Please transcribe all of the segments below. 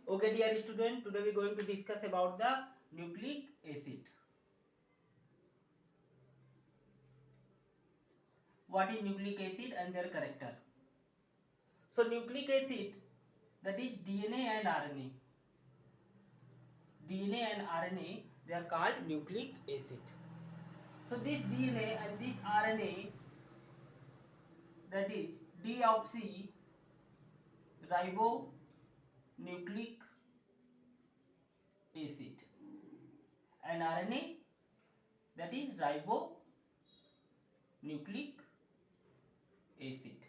Okay, dear student, today we are going to discuss about the nucleic acid. What is nucleic acid and their character? So nucleic acid, that is DNA and RNA. DNA and RNA, they are called nucleic acid. So this DNA and this RNA, that is deoxyribonucleic acid, and RNA, that is ribonucleic acid.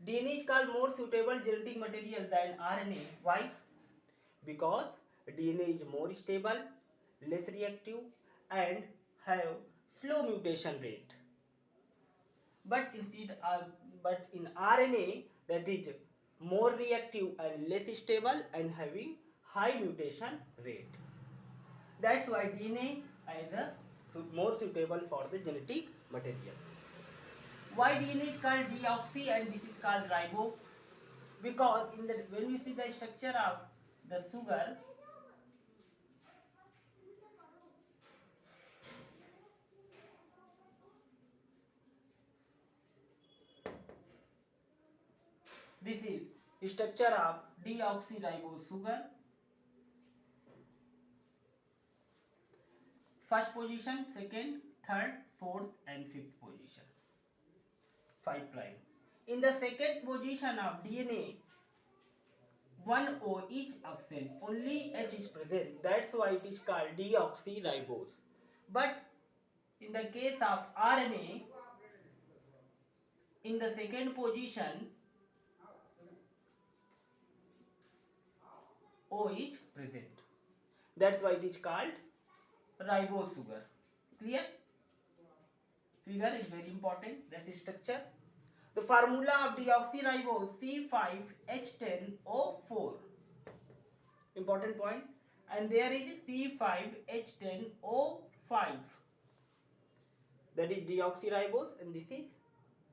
DNA is called more suitable genetic material than RNA. Why? Because DNA is more stable, less reactive, and have slow mutation rate. But but in RNA, that is more reactive and less stable and having high mutation rate. That's why DNA is more suitable for the genetic material. Why DNA is called deoxy and this is called ribo? Because when you see the structure of the sugar, this is structure of deoxyribose sugar. First position, second, third, fourth, and fifth position. 5 prime. In the second position of DNA, one O is absent. Only H is present. That's why it is called deoxyribose. But in the case of RNA, in the second position, O is present. That's why it is called ribose sugar. Clear? Figure is very important. That is structure. The formula of deoxyribose C5H10O4. Important point. And there is C5H10O5. That is deoxyribose and this is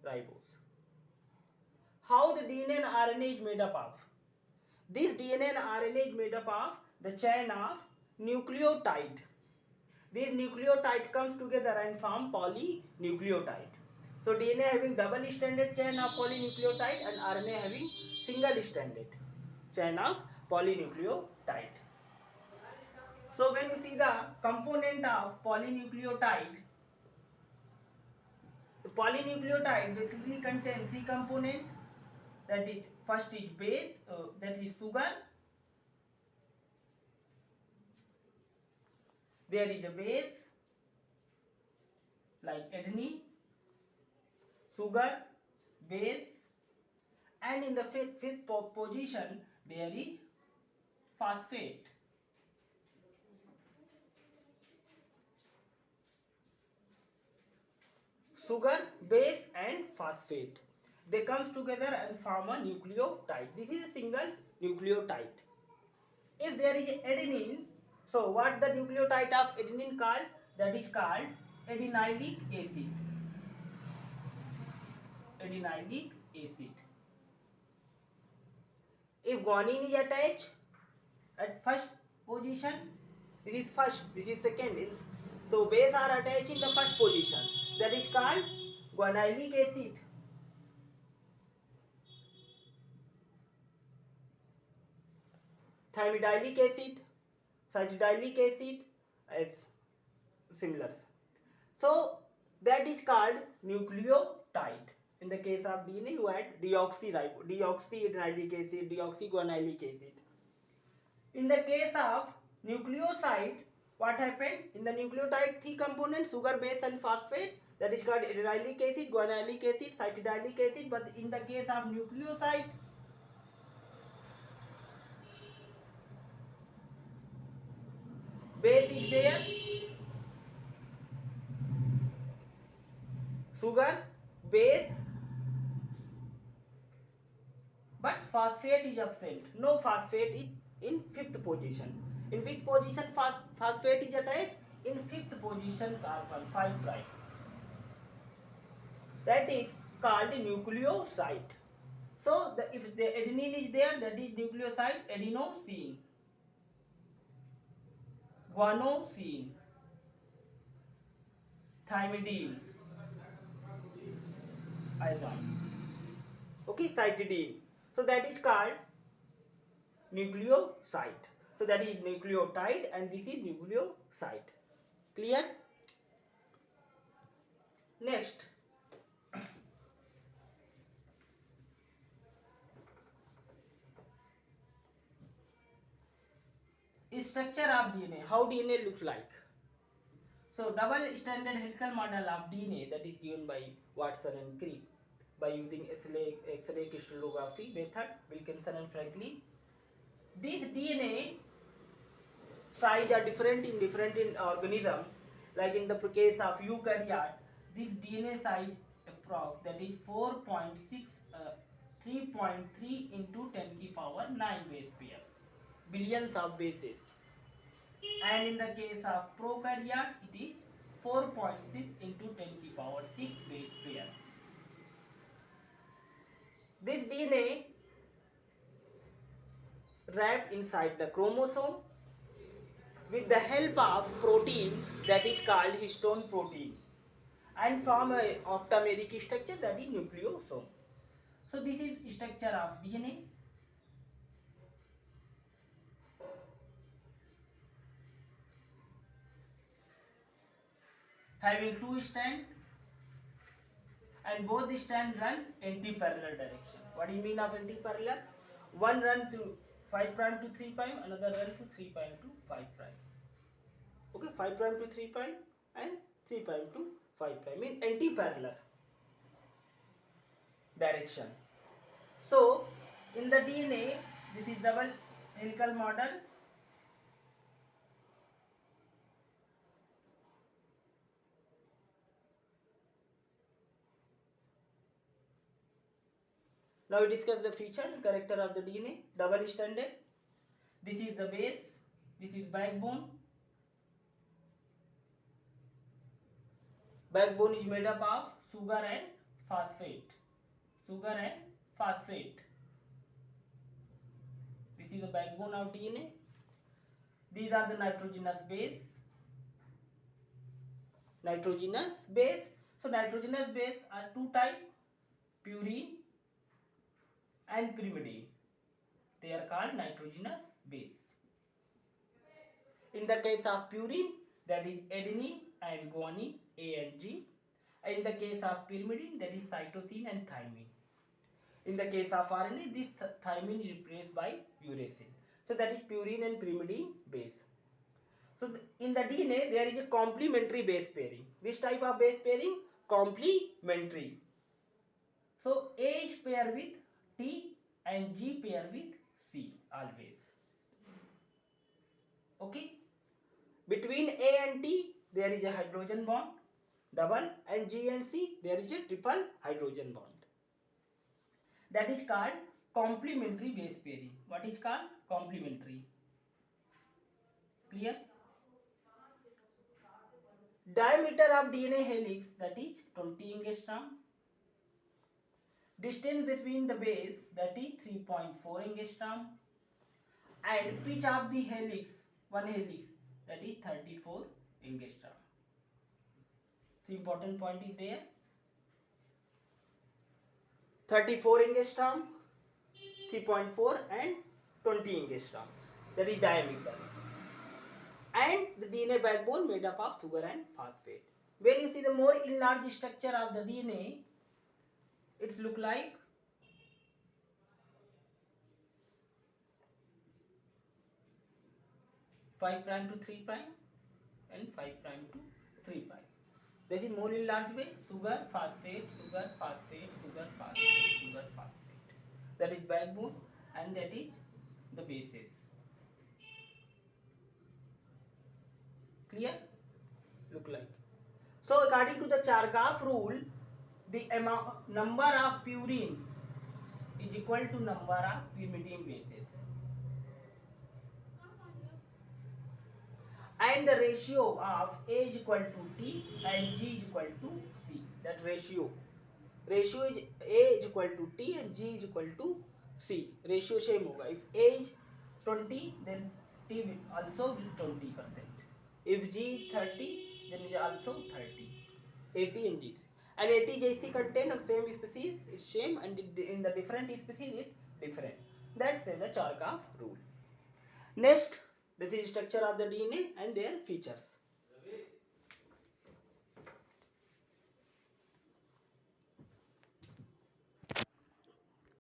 ribose. How the DNA and RNA is made up of? This DNA and RNA is made up of the chain of nucleotide. This nucleotide comes together and form polynucleotide. So DNA having double stranded chain of polynucleotide and RNA having single stranded chain of polynucleotide. So when you see the component of polynucleotide, the polynucleotide basically contains three components. That is, first is base, that is sugar. There is a base like adenine, sugar, base, and in the fifth position there is phosphate. Sugar, base, and phosphate. They come together and form a nucleotide. This is a single nucleotide. If there is adenine, so what the nucleotide of adenine called? That is called adenylic acid. Adenylic acid. If guanine is attached at first position, this is first, this is second. So base are attached in the first position. That is called guanylic acid. Thymidyllic acid, cytidyllic acid, as similar. So that is called nucleotide. In the case of DNA, you add deoxyadenylic acid, deoxyguanylic acid. In the case of nucleoside, what happened? In the nucleotide, three components, sugar, base, and phosphate. That is called adenylic acid, guanylic acid, cytidyllic acid. But in the case of nucleoside, base is there, sugar, base, but phosphate is absent. No phosphate is in fifth position. In which position phosphate is attached? In fifth position carbon 5 prime. That is called nucleoside. So if the adenine is there, that is nucleoside adenosine, guanosine, thymidine, iodine. Okay, cytidine. So that is called nucleoside. So that is nucleotide and this is nucleoside. Clear? Next, structure of DNA. How DNA looks like? So double-stranded helical model of DNA that is given by Watson and Crick by using X-ray crystallography method, Wilkinson and Franklin. These DNA size are different in organism. Like in the case of eukaryote, this DNA size approx that is 4.6 3.3 into 10 की power 9 base pairs, billions of bases. And in the case of prokaryote, it is 4.6 into 10 की power 6 base pair. This DNA wrapped inside the chromosome with the help of protein that is called histone protein and form a octameric structure that is nucleosome. So this is structure of DNA. Having two strands and both the strands run anti-parallel direction. What do you mean of anti-parallel? One run to 5 prime to 3 prime, another run to 3 prime to 5 prime. Okay, 5 prime to 3 prime and 3 prime to 5 prime in anti-parallel direction. So in the DNA, this is double helical model. Now we discuss the feature and character of the DNA. Double stranded. This is the base. This is backbone. Backbone is made up of sugar and phosphate. Sugar and phosphate. This is the backbone of DNA. These are the nitrogenous base. Nitrogenous base. So nitrogenous base are two types, purine and pyrimidine. They are called nitrogenous base. In the case of purine, that is adenine and guanine, A and G. In the case of pyrimidine, that is cytosine and thymine. In the case of RNA, this thymine is replaced by uracil. So that is purine and pyrimidine base. So in the DNA, there is a complementary base pairing. Which type of base pairing? Complementary. So A is paired with T and G paired with C always. Okay. Between A and T, there is a hydrogen bond, double, and G and C, there is a triple hydrogen bond. That is called complementary base pairing. What is called complementary? Clear? Diameter of DNA helix, that is 20 angstrom. Distance between the base, that is 3.4 angstrom. And pitch of the helix, one helix, that is 34 angstrom. The important point is there. 34 angstrom, 3.4 and 20 angstrom. That is diameter. And the DNA backbone made up of sugar and phosphate. When you see the more enlarged structure of the DNA, it look like five prime to 3 prime and 5 prime to 3 prime. That is more enlarged way, sugar, phosphate, sugar, phosphate, sugar, phosphate, sugar, phosphate. That is backbone and that is the bases. Clear? Look like. So according to the Chargaff rule, the number of purine is equal to number of pyrimidine bases. And the ratio of A is equal to T and G is equal to C. That ratio. Ratio is A is equal to T and G is equal to C. Ratio same होगा. If A is 20 then T will also will 20%. If G is 30 then it is also 30. AT and GC. And AT JC contain of same species is same and in the different species it different. That's the Chargaff rule. Next, this is structure of the DNA and their features.